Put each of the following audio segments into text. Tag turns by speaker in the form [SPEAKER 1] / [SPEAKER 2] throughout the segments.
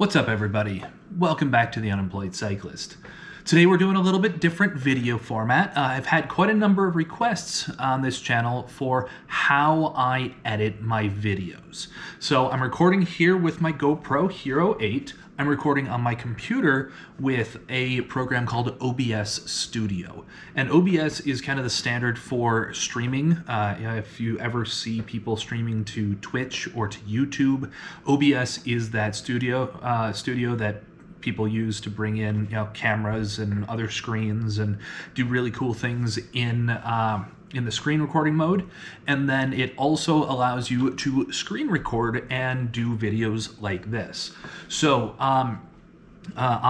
[SPEAKER 1] What's up, everybody? Welcome back to the Unemployed Cyclist. Today we're doing a little bit different video format. I've had quite a number of requests on this channel for how I edit my videos. So I'm recording here with my GoPro Hero 8. I'm recording on my computer with a program called OBS Studio. And OBS is kind of the standard for streaming. If you ever see people streaming to Twitch or to YouTube, OBS is that studio that people use to bring in cameras and other screens and do really cool things in the screen recording mode. And then it also allows you to screen record and do videos like this. So on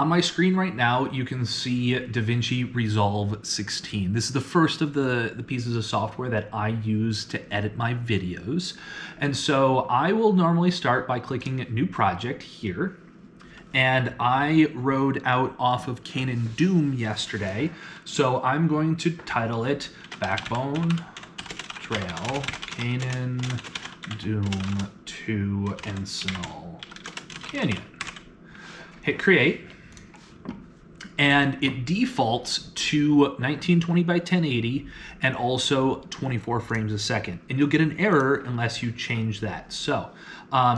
[SPEAKER 1] my screen right now, you can see DaVinci Resolve 16. This is the first of the pieces of software that I use to edit my videos. And so I will normally start by clicking New Project here. And I rode out off of Canaan Doom yesterday, so I'm going to title it Backbone Trail Canaan Doom to Encinal Canyon. Hit create, and it defaults to 1920 by 1080 and also 24 frames a second. And you'll get an error unless you change that. So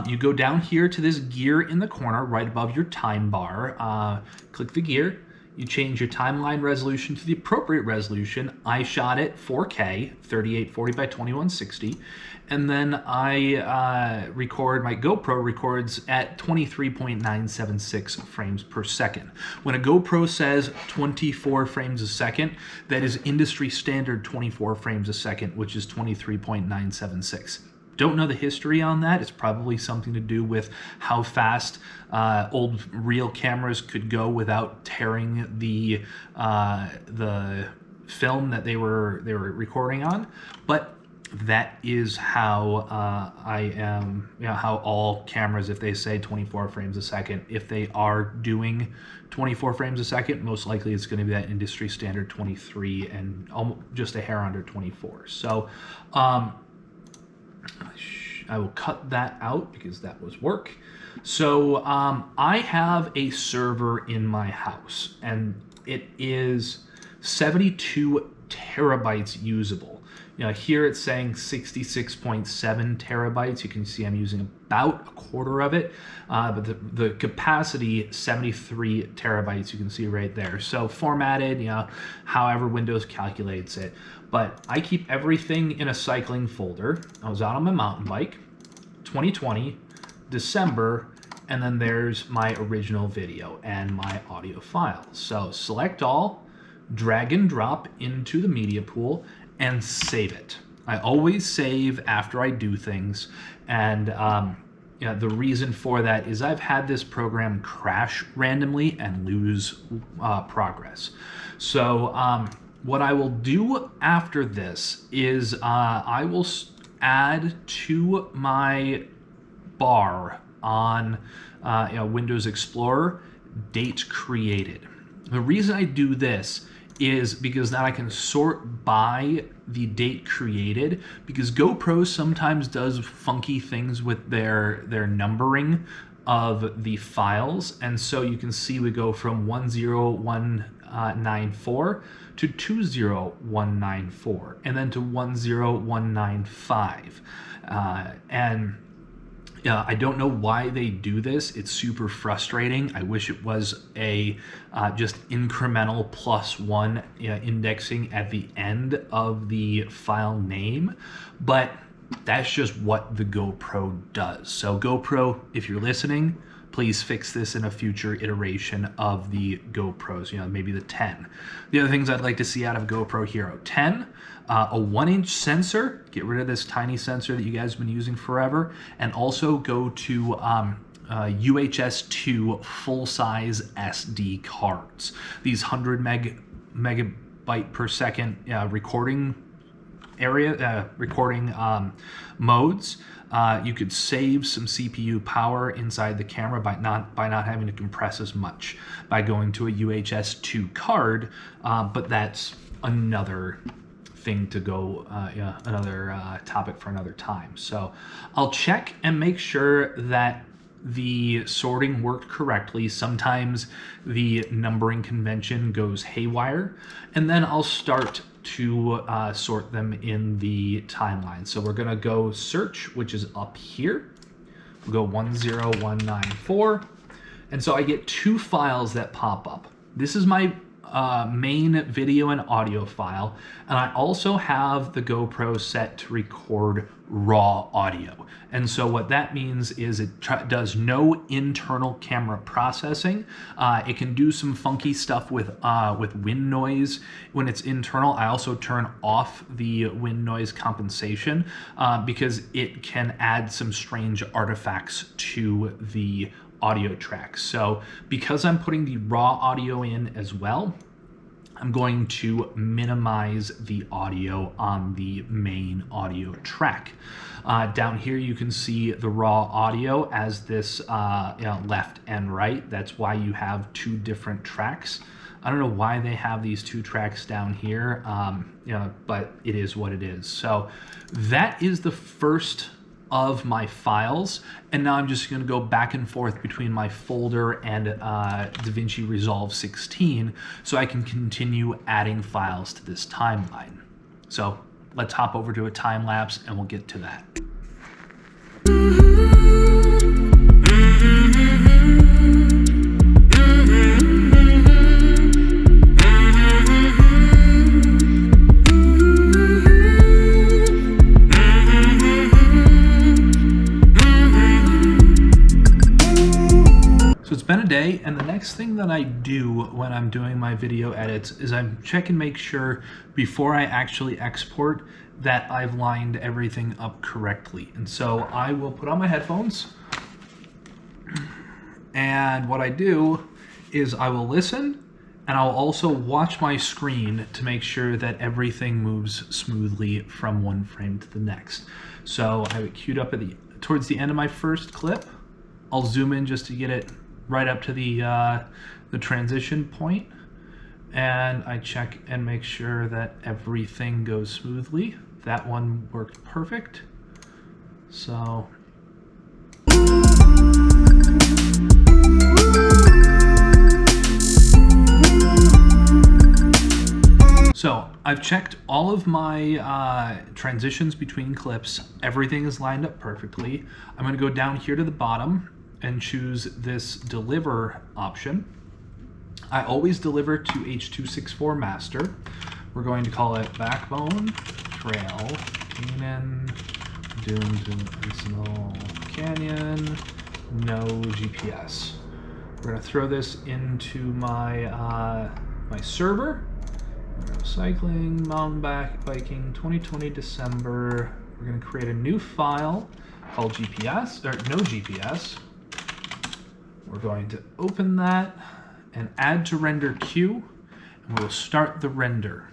[SPEAKER 1] you go down here to this gear in the corner right above your time bar, click the gear, you change your timeline resolution to the appropriate resolution. I shot it 4K, 3840 by 2160, and then I my GoPro records at 23.976 frames per second. When a GoPro says 24 frames a second, that is industry standard 24 frames a second, which is 23.976. Don't know the history on that. It's probably something to do with how fast old real cameras could go without tearing the film that they were recording on. But that is how how all cameras, if they say 24 frames a second, if they are doing 24 frames a second, most likely it's going to be that industry standard 23 and just a hair under 24. So I will cut that out because that was work. So I have a server in my house, and it is 72 terabytes usable. Here it's saying 66.7 terabytes. You can see I'm using about a quarter of it, but the capacity, 73 terabytes, you can see right there. So formatted, however Windows calculates it. But I keep everything in a cycling folder. I was out on my mountain bike, 2020, December, and then there's my original video and my audio files. So select all, drag and drop into the media pool, and save it. I always save after I do things, and the reason for that is I've had this program crash randomly and lose progress. So what I will do after this is I will add to my bar on Windows Explorer date created. The reason I do this is because now I can sort by the date created, because GoPro sometimes does funky things with their numbering of the files, and so you can see we go from 10194 to 20194 and then to 10195, and I don't know why they do this. It's super frustrating. I wish it was a just incremental +1 indexing at the end of the file name, but that's just what the GoPro does. So GoPro, if you're listening, please fix this in a future iteration of the GoPros, maybe the 10. The other things I'd like to see out of GoPro Hero 10, a 1-inch sensor, get rid of this tiny sensor that you guys have been using forever, and also go to UHS-2 full-size SD cards. These 100 megabyte per second recording modes. You could save some CPU power inside the camera by not having to compress as much by going to a UHS-2 card, but that's another thing to go, another topic for another time. So I'll check and make sure that the sorting worked correctly. Sometimes the numbering convention goes haywire, and then I'll start to sort them in the timeline. So we're gonna go search, which is up here. We'll go 10194, and so I get two files that pop up. This is my main video and audio file, and I also have the GoPro set to record raw audio. And so what that means is it does no internal camera processing. It can do some funky stuff with wind noise when it's internal. I also turn off the wind noise compensation because it can add some strange artifacts to the audio track. So because I'm putting the raw audio in as well, I'm going to minimize the audio on the main audio track. Down here you can see the raw audio as this left and right. That's why you have two different tracks. I don't know why they have these two tracks down here, but it is what it is. So that is the first of my files, and now I'm just going to go back and forth between my folder and DaVinci Resolve 16 so I can continue adding files to this timeline. So let's hop over to a time lapse and we'll get to that. It's been a day, and the next thing that I do when I'm doing my video edits is I check and make sure before I actually export that I've lined everything up correctly. And so I will put on my headphones, and what I do is I will listen, and I'll also watch my screen to make sure that everything moves smoothly from one frame to the next. So I have it queued up at towards the end of my first clip. I'll zoom in just to get it right up to the transition point, and I check and make sure that everything goes smoothly. That one worked perfect. So I've checked all of my transitions between clips. Everything is lined up perfectly. I'm going to go down here to the bottom and choose this deliver option. I always deliver to H.264 master. We're going to call it Backbone Trail Canyon Dune Sentinel Canyon No GPS. We're going to throw this into my my server. We're going to cycling mountain biking 2020 December. We're going to create a new file called GPS or no GPS. We're going to open that and add to render queue, and we'll start the render.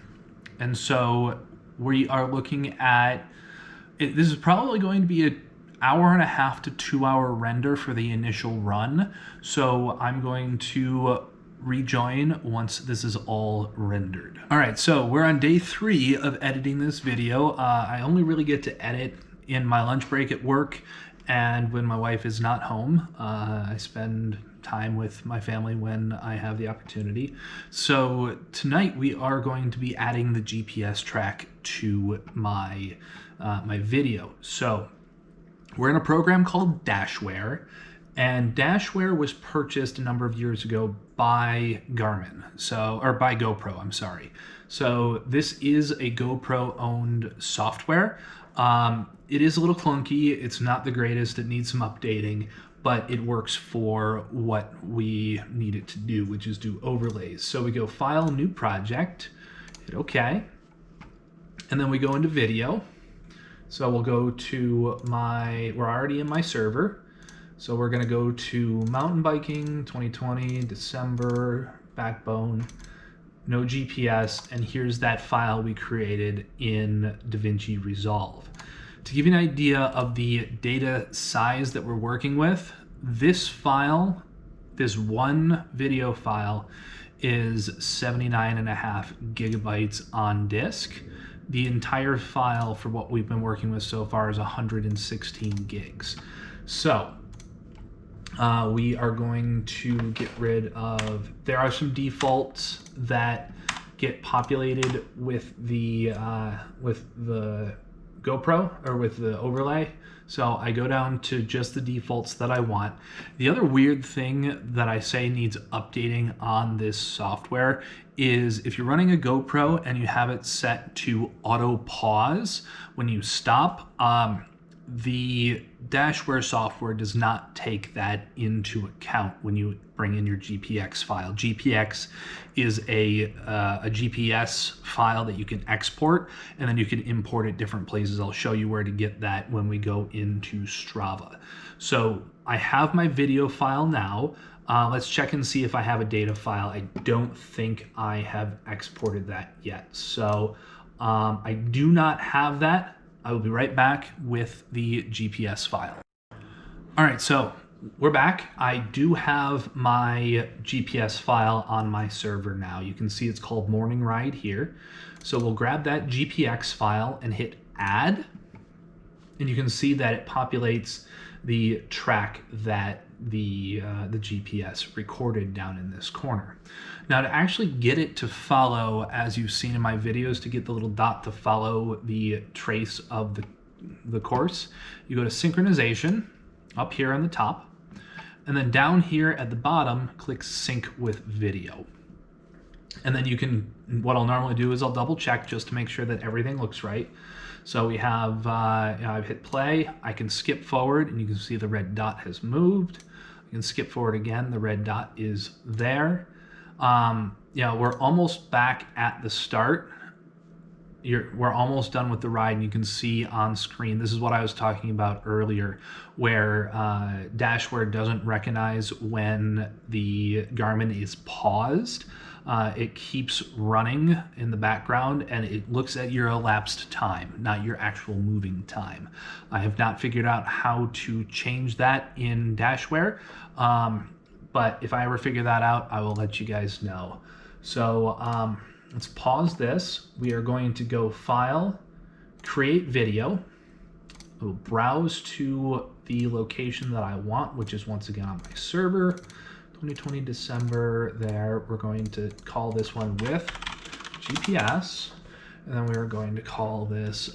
[SPEAKER 1] And so we are looking at, this is probably going to be an 1.5 to 2 hour render for the initial run. So I'm going to rejoin once this is all rendered. All right, so we're on day 3 of editing this video. I only really get to edit in my lunch break at work, and when my wife is not home. I spend time with my family when I have the opportunity. So tonight we are going to be adding the GPS track to my my video. So we're in a program called Dashware, and Dashware was purchased a number of years ago by Garmin, or by GoPro, I'm sorry. So this is a GoPro owned software. It is a little clunky. It's not the greatest. It needs some updating, but it works for what we need it to do, which is do overlays. So we go File, New Project, hit OK, and then we go into Video. So we'll go to we're already in my server. So we're going to go to Mountain Biking 2020, December, Backbone, no GPS, and here's that file we created in DaVinci Resolve. To give you an idea of the data size that we're working with, this file, this one video file, is 79.5 gigabytes on disk. The entire file for what we've been working with so far is 116 gigs. So We are going to get rid of, there are some defaults that get populated with the GoPro or with the overlay. So I go down to just the defaults that I want. The other weird thing that I say needs updating on this software is if you're running a GoPro and you have it set to auto pause when you stop, the Dashware software does not take that into account when you bring in your GPX file. GPX is a GPS file that you can export, and then you can import it different places. I'll show you where to get that when we go into Strava. So I have my video file now. Let's check and see if I have a data file. I don't think I have exported that yet. So I do not have that. I will be right back with the GPS file. All right, so we're back. I do have my GPS file on my server now. You can see it's called Morning Ride here. So we'll grab that GPX file and hit add. And you can see that it populates the track that the GPS recorded down in this corner. Now, to actually get it to follow, as you've seen in my videos, to get the little dot to follow the trace of the course, you go to synchronization up here on the top, and then down here at the bottom, click sync with video. And then you can, what I'll normally do is I'll double check just to make sure that everything looks right. So we have, I've hit play, I can skip forward and you can see the red dot has moved. You can skip forward again, the red dot is there. We're almost back at the start. We're almost done with the ride, and you can see on screen, this is what I was talking about earlier, where Dashware doesn't recognize when the Garmin is paused. It keeps running in the background and it looks at your elapsed time, not your actual moving time. I have not figured out how to change that in Dashware, but if I ever figure that out, I will let you guys know. So let's pause this. We are going to go File, Create Video. We'll browse to the location that I want, which is once again on my server. 2020 December there. We're going to call this one with GPS, and then we're going to call this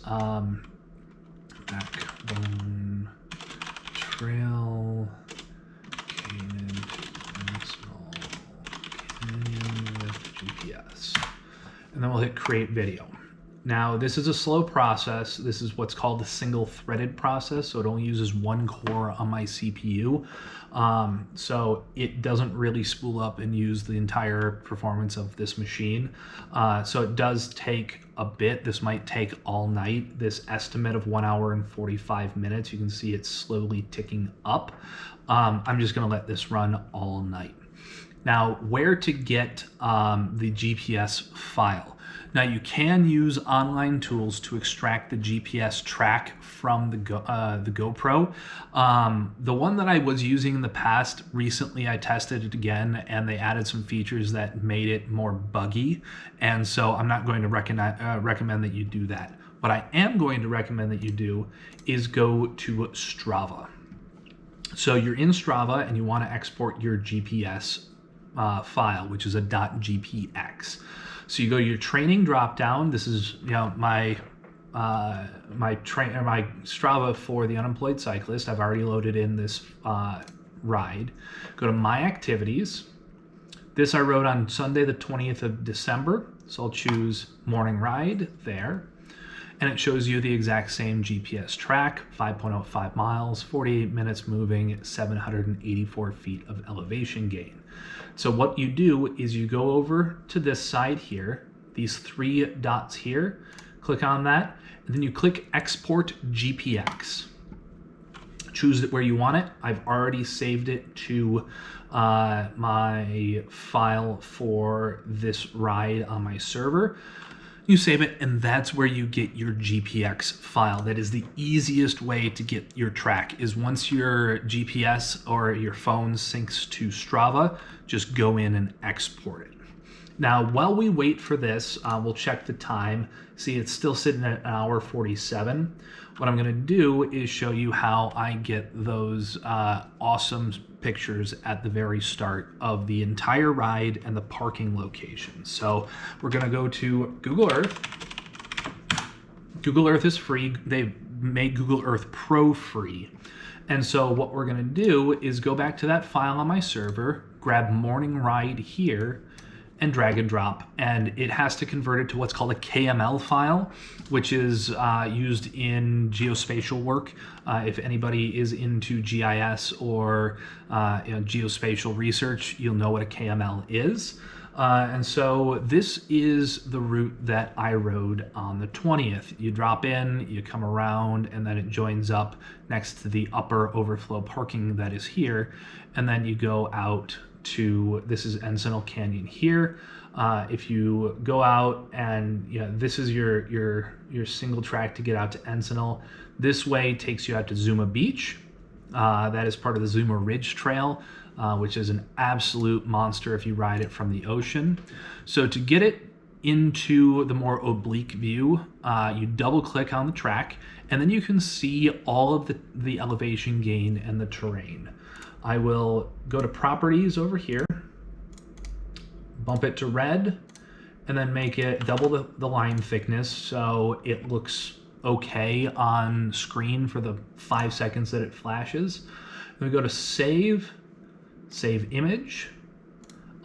[SPEAKER 1] Backbone Trail Canyon National Canyon with GPS, and then we'll hit create video. Now, this is a slow process. This is what's called the single-threaded process, so it only uses one core on my CPU. So it doesn't really spool up and use the entire performance of this machine. So it does take a bit. This might take all night. This estimate of 1 hour and 45 minutes, you can see it's slowly ticking up. I'm just gonna let this run all night. Now, where to get the GPS file? Now, you can use online tools to extract the GPS track from the GoPro. The one that I was using in the past, recently I tested it again, and they added some features that made it more buggy, and so I'm not going to recommend that you do that. What I am going to recommend that you do is go to Strava. So you're in Strava and you want to export your GPS file, which is a .gpx. So you go to your training drop down. This is my Strava for the unemployed cyclist. I've already loaded in this ride. Go to my activities. This I wrote on Sunday the 20th of December. So I'll choose morning ride there. And it shows you the exact same GPS track, 5.05 miles, 48 minutes moving, 784 feet of elevation gain. So what you do is you go over to this side here, these three dots here, click on that, and then you click Export GPX. Choose it where you want it. I've already saved it to my file for this ride on my server. You save it, and that's where you get your GPX file. That is the easiest way to get your track, is once your GPS or your phone syncs to Strava, just go in and export it. Now, while we wait for this, we'll check the time. See, it's still sitting at 1:47. What I'm going to do is show you how I get those awesome pictures at the very start of the entire ride and the parking location. So we're going to go to Google Earth. Google Earth is free. They've made Google Earth Pro free. And so what we're going to do is go back to that file on my server, grab morning ride here, and drag and drop, and it has to convert it to what's called a KML file, which is used in geospatial work. If anybody is into GIS or geospatial research, you'll know what a KML is. And so this is the route that I rode on the 20th. You drop in, you come around, and then it joins up next to the upper overflow parking that is here, and then you go out to, this is Encinal Canyon here. If you go out and this is your single track to get out to Encinal. This way takes you out to Zuma Beach. That is part of the Zuma Ridge Trail, which is an absolute monster if you ride it from the ocean. So to get it into the more oblique view, you double click on the track, and then you can see all of the elevation gain and the terrain. I will go to properties over here, bump it to red, and then make it double the line thickness so it looks okay on screen for the 5 seconds that it flashes. Then we go to save image.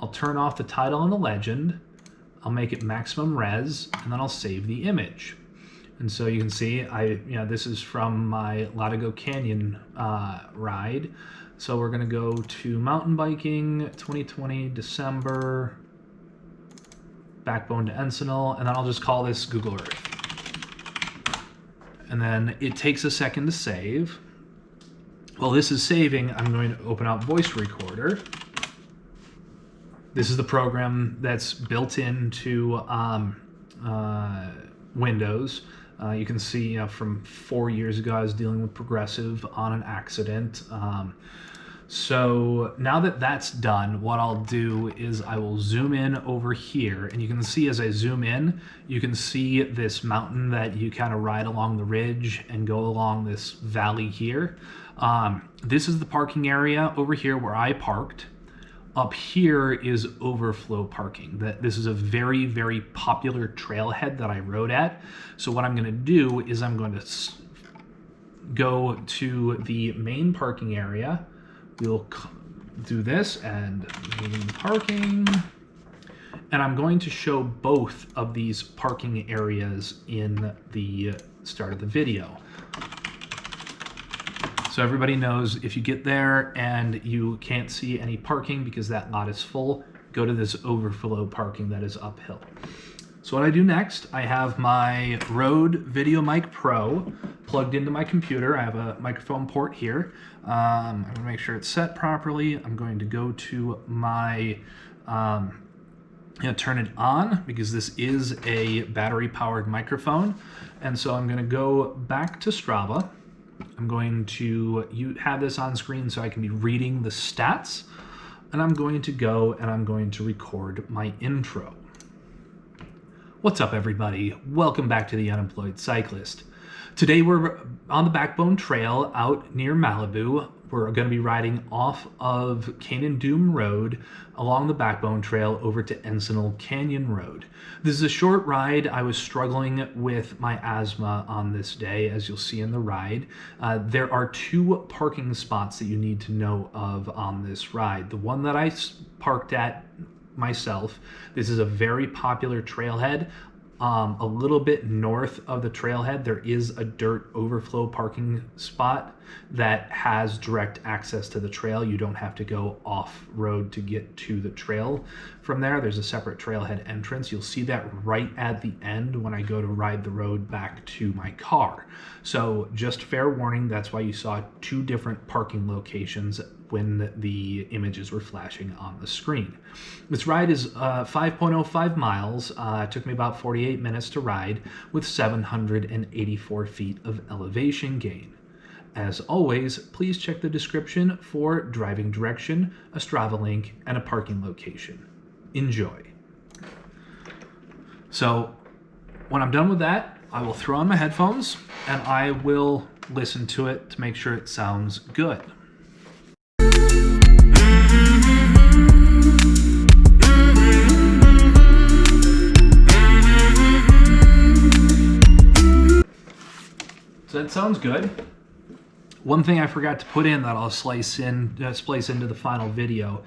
[SPEAKER 1] I'll turn off the title and the legend. I'll make it maximum res, and then I'll save the image. And so you can see, this is from my Latigo Canyon ride. So we're gonna go to mountain biking, 2020, December, backbone to Encinal, and then I'll just call this Google Earth. And then it takes a second to save. While this is saving, I'm going to open up Voice Recorder. This is the program that's built into Windows. You can see, from 4 years ago, I was dealing with Progressive on an accident. So now that that's done, what I'll do is I will zoom in over here, and you can see as I zoom in, you can see this mountain that you kind of ride along the ridge and go along this valley here. This is the parking area over here where I parked. Up here is overflow parking. This is a very, very popular trailhead that I rode at. So what I'm going to do is I'm going to go to the main parking area. We'll do this and main parking. And I'm going to show both of these parking areas in the start of the video. So everybody knows if you get there and you can't see any parking because that lot is full, go to this overflow parking that is uphill. So what I do next, I have my Rode VideoMic Pro plugged into my computer. I have a microphone port here. I'm going to make sure it's set properly. I'm going to go to my, turn it on because this is a battery-powered microphone. And so I'm going to go back to Strava. I'm going to have this on screen so I can be reading the stats. And I'm going to go and I'm going to record my intro. What's up, everybody? Welcome back to the Unemployed Cyclist. Today we're on the Backbone Trail out near Malibu. We're going to be riding off of Canyon Doom Road along the Backbone Trail over to Encinal Canyon Road. This is a short ride. I was struggling with my asthma on this day, as you'll see in the ride. There are 2 parking spots that you need to know of on this ride. The one that I parked at myself, this is a very popular trailhead. A little bit north of the trailhead, there is a dirt overflow parking spot that has direct access to the trail. You don't have to go off-road to get to the trail from there. There's a separate trailhead entrance. You'll see that right at the end when I go to ride the road back to my car. So just fair warning, that's why you saw 2 different parking locations when the images were flashing on the screen. This ride is 5.05 miles. It took me about 48 minutes to ride with 784 feet of elevation gain. As always, please check the description for driving direction, a Strava link, and a parking location. Enjoy. So when I'm done with that, I will throw on my headphones and I will listen to it to make sure it sounds good. So that sounds good. One thing I forgot to put in that I'll splice into the final video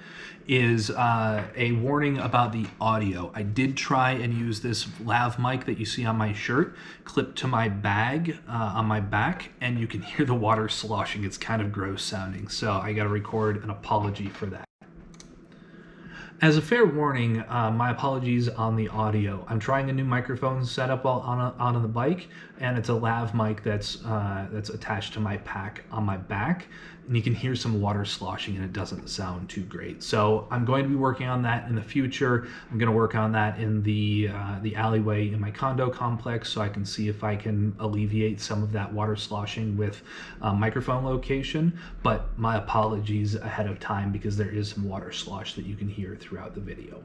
[SPEAKER 1] is a warning about the audio. I did try and use this lav mic that you see on my shirt clipped to my bag on my back, and you can hear the water sloshing. It's kind of gross sounding, so I got to record an apology for that. As a fair warning, my apologies on the audio. I'm trying a new microphone setup while on the bike, and it's a lav mic that's attached to my pack on my back, and you can hear some water sloshing and it doesn't sound too great. So I'm going to be working on that in the future. I'm going to work on that in the alleyway in my condo complex, so I can see if I can alleviate some of that water sloshing with microphone location. But my apologies ahead of time because there is some water slosh that you can hear throughout the video.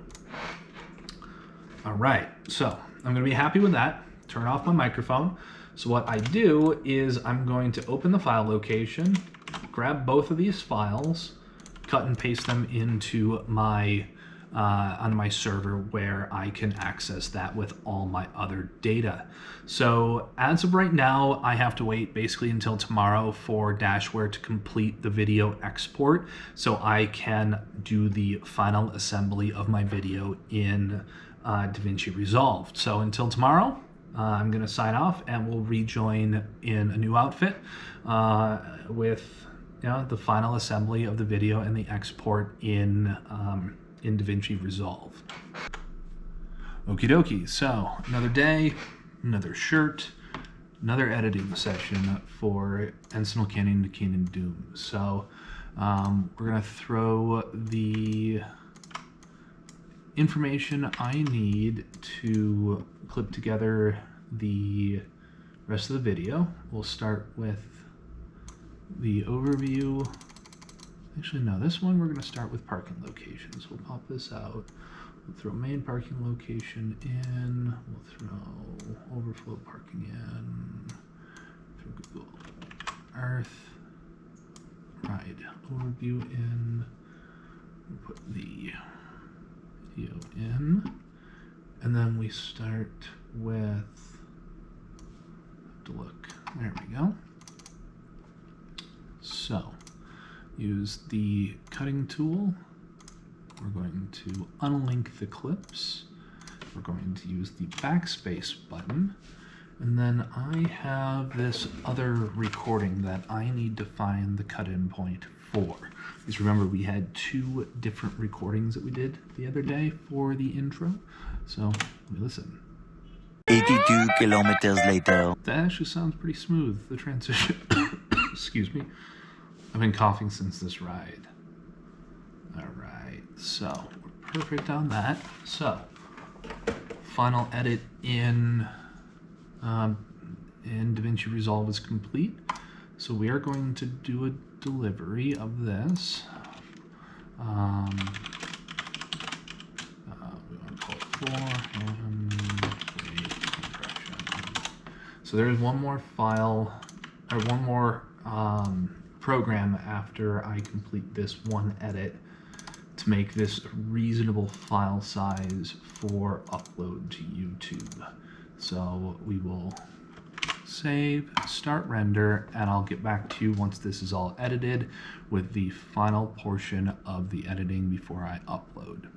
[SPEAKER 1] All right, so I'm going to be happy with that. Turn off my microphone. So what I do is I'm going to open the file location, grab both of these files, cut and paste them into my on my server where I can access that with all my other data. So as of right now, I have to wait basically until tomorrow for Dashware to complete the video export so I can do the final assembly of my video in DaVinci Resolve. So until tomorrow, I'm going to sign off and we'll rejoin in a new outfit with the final assembly of the video and the export in DaVinci Resolve. Okie dokie, so another day, another shirt, another editing session for Encinal Canyon to Canyon Doom. So we're going to throw the information I need to clip together the rest of the video. We'll start with the overview. Actually, no, this one we're going to start with parking locations. We'll pop this out. We'll throw main parking location in. We'll throw overflow parking in. Throw Google Earth. Ride overview in. We'll put the video in. And then we start with, to look, there we go. So, use the cutting tool. We're going to unlink the clips. We're going to use the backspace button. And then I have this other recording that I need to find the cut-in point for. Because remember, we had two different recordings that we did the other day for the intro. So, let me listen.
[SPEAKER 2] 82 kilometers later.
[SPEAKER 1] That actually sounds pretty smooth, the transition. Excuse me. I've been coughing since this ride. All right, so we're perfect on that. So, final edit in DaVinci Resolve is complete. So we are going to do a delivery of this. We want to call it forehand compression. So there's one more file, or one more program after I complete this one edit to make this a reasonable file size for upload to YouTube. So we will save, start render, and I'll get back to you once this is all edited with the final portion of the editing before I upload.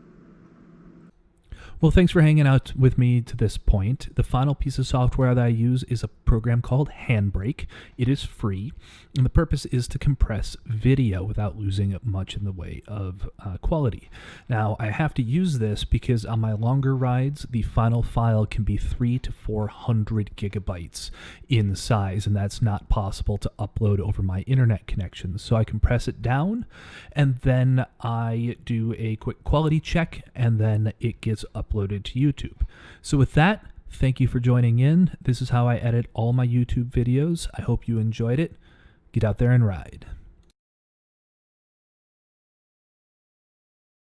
[SPEAKER 1] Well, thanks for hanging out with me to this point. The final piece of software that I use is a program called Handbrake. It is free, and the purpose is to compress video without losing much in the way of quality. Now, I have to use this because on my longer rides, the final file can be 300 to 400 gigabytes in size, and that's not possible to upload over my internet connection. So I compress it down, and then I do a quick quality check, and then it gets uploaded to YouTube. So with that, thank you for joining in. This is how I edit all my YouTube videos. I hope you enjoyed it. Get out there and ride.